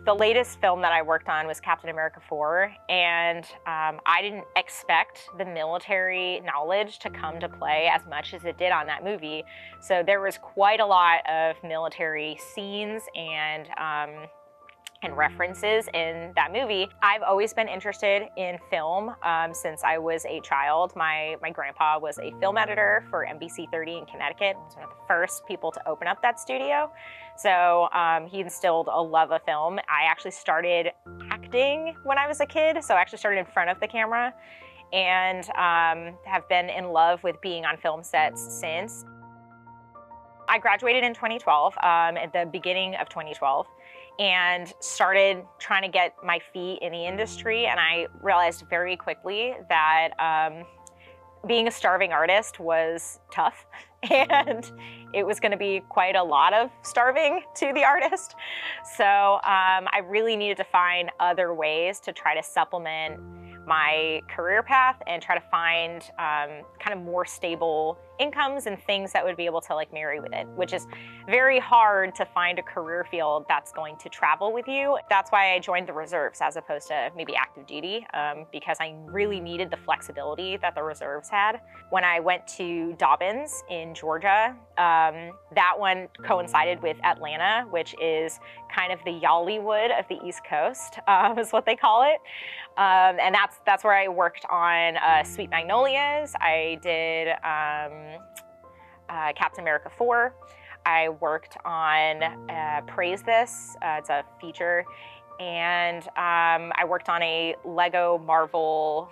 The latest film that I worked on was Captain America 4, and I didn't expect the military knowledge to come to play as much as it did on that movie. So there was quite a lot of military scenes and references in that movie. I've always been interested in film since I was a child. My grandpa was a film editor for NBC 30 in Connecticut. He was one of the first people to open up that studio. So he instilled a love of film. I actually started acting when I was a kid, so I actually started in front of the camera, and have been in love with being on film sets since. I graduated in 2012, at the beginning of 2012, and started trying to get my feet in the industry, and I realized very quickly that being a starving artist was tough, and it was going to be quite a lot of starving to the artist. So I really needed to find other ways to try to supplement my career path and try to find kind of more stable incomes and things that would be able to like marry with it, which is very hard to find a career field that's going to travel with you. That's why I joined the reserves as opposed to maybe active duty, because I really needed the flexibility that the reserves had. When I went to Dobbins in Georgia, that one coincided with Atlanta, which is kind of the Yollywood of the East Coast, is what they call it. And that's where I worked on Sweet Magnolias. I did Captain America 4. I worked on Praise This. It's a feature. And I worked on a Lego Marvel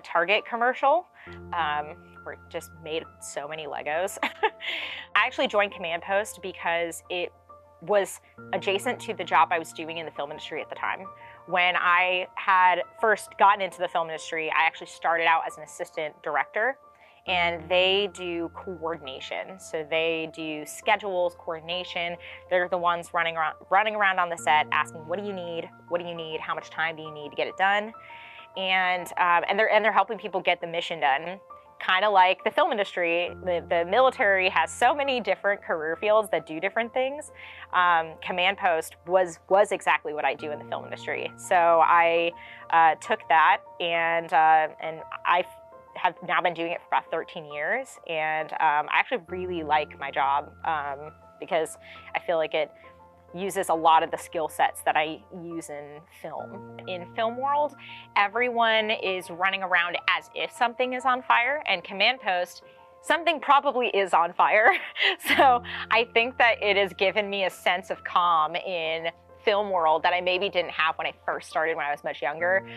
Target commercial. We just made so many Legos. I actually joined Command Post because it was adjacent to the job I was doing in the film industry at the time. When I had first gotten into the film industry, I actually started out as an assistant director, and they do coordination. So they do schedules, coordination. They're the ones running around on the set asking, what do you need? What do you need? How much time do you need to get it done? And they're helping people get the mission done. Kind of like the film industry, the military has so many different career fields that do different things. Command Post was exactly what I do in the film industry. So I took that, and I have now been doing it for about 13 years. And I actually really like my job because I feel like it uses a lot of the skill sets that I use in film. In film world, everyone is running around as if something is on fire, and Command Post, something probably is on fire. So I think that it has given me a sense of calm in film world that I maybe didn't have when I first started when I was much younger.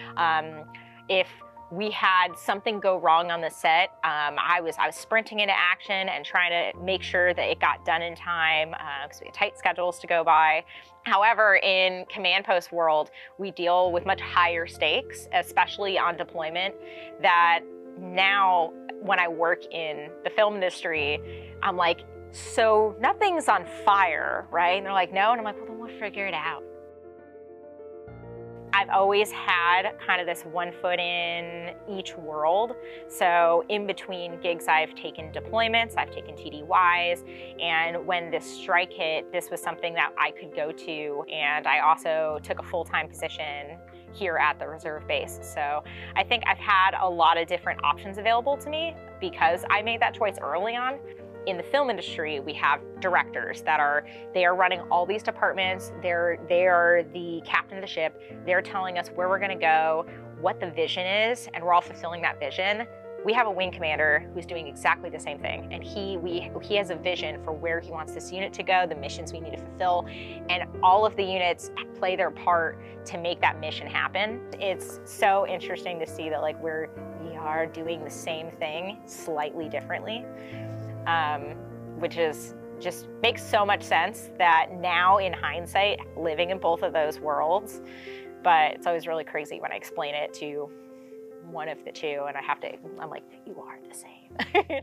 If we had something go wrong on the set, I was sprinting into action and trying to make sure that it got done in time because we had tight schedules to go by. However, in Command Post world, we deal with much higher stakes, especially on deployment, that now when I work in the film industry, I'm like, so nothing's on fire, right? And they're like, no, and I'm like, well, then we'll figure it out. I've always had kind of this one foot in each world. So in between gigs, I've taken deployments, I've taken TDYs, and when this strike hit, this was something that I could go to, and I also took a full-time position here at the reserve base. So I think I've had a lot of different options available to me because I made that choice early on. In the film industry, we have directors that are running all these departments. They are the captain of the ship. They're telling us where we're gonna go, what the vision is, and we're all fulfilling that vision. We have a wing commander who's doing exactly the same thing, and he has a vision for where he wants this unit to go, the missions we need to fulfill, and all of the units play their part to make that mission happen. It's so interesting to see that like we are doing the same thing slightly differently. Which is just makes so much sense that now in hindsight, living in both of those worlds, but it's always really crazy when I explain it to one of the two and I'm like, you are the same.